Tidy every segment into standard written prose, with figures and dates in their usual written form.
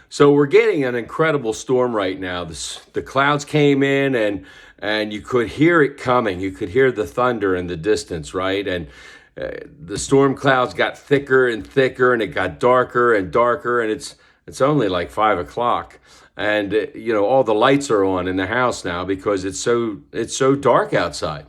So we're getting an incredible storm right now. The clouds came in and you could hear it coming. You could hear the thunder in the distance, right? And the storm clouds got thicker and thicker, and it got darker and darker. And it's only like 5 o'clock, and all the lights are on in the house now because it's so dark outside.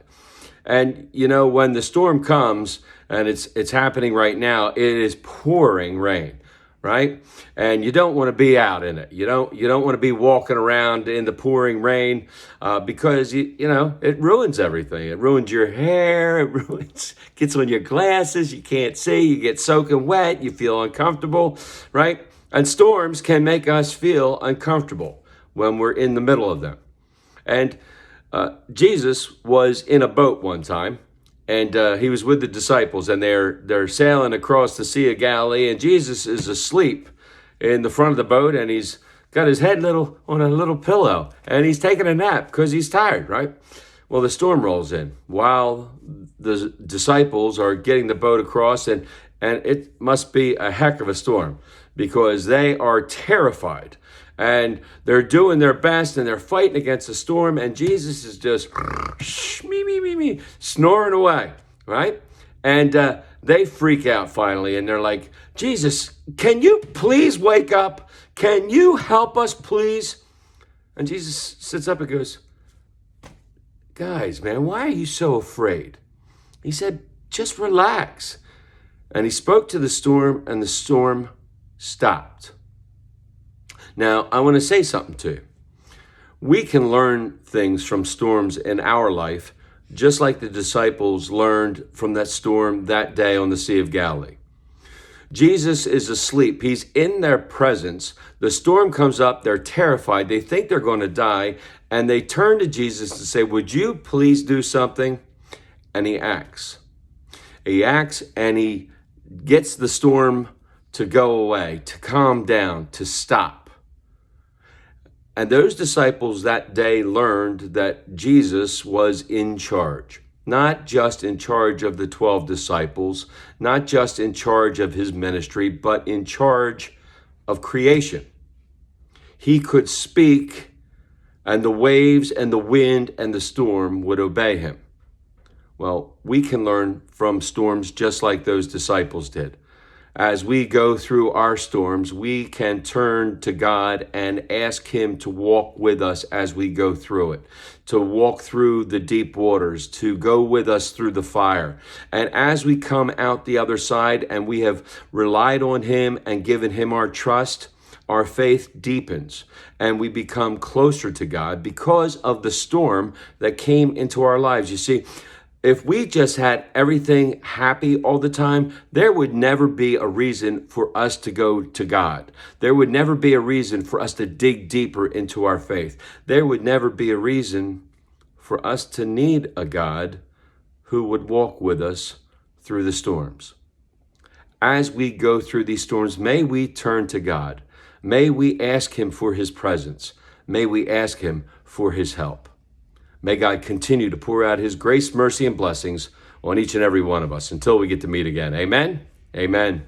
And when the storm comes, and it's happening right now, it is pouring rain, right? And you don't want to be out in it. You don't want to be walking around in the pouring rain because it ruins everything. It ruins your hair. Gets on your glasses. You can't see. You get soaking wet. You feel uncomfortable, right? And storms can make us feel uncomfortable when we're in the middle of them. And Jesus was in a boat one time, and he was with the disciples, and they're sailing across the Sea of Galilee, and Jesus is asleep in the front of the boat, and he's got his head on a little pillow, and he's taking a nap because he's tired, right? Well, the storm rolls in while the disciples are getting the boat across, and it must be a heck of a storm because they are terrified. And they're doing their best, and they're fighting against the storm, and Jesus is just snoring away, right? And they freak out finally, and they're like, Jesus, can you please wake up? Can you help us, please? And Jesus sits up and goes, guys, man, why are you so afraid? He said, just relax. And he spoke to the storm, and the storm stopped. Now, I want to say something to you. We can learn things from storms in our life, just like the disciples learned from that storm that day on the Sea of Galilee. Jesus is asleep. He's in their presence. The storm comes up. They're terrified. They think they're going to die. And they turn to Jesus to say, would you please do something? And he acts. He acts, and he gets the storm to go away, to calm down, to stop. And those disciples that day learned that Jesus was in charge, not just in charge of the 12 disciples, not just in charge of his ministry, but in charge of creation. He could speak, and the waves and the wind and the storm would obey him. Well, we can learn from storms just like those disciples did. As we go through our storms, we can turn to God and ask him to walk with us as we go through it, to walk through the deep waters, to go with us through the fire. And as we come out the other side and we have relied on him and given him our trust, our faith deepens and we become closer to God because of the storm that came into our lives. You see, if we just had everything happy all the time, there would never be a reason for us to go to God. There would never be a reason for us to dig deeper into our faith. There would never be a reason for us to need a God who would walk with us through the storms. As we go through these storms, may we turn to God. May we ask him for his presence. May we ask him for his help. May God continue to pour out his grace, mercy, and blessings on each and every one of us until we get to meet again. Amen. Amen.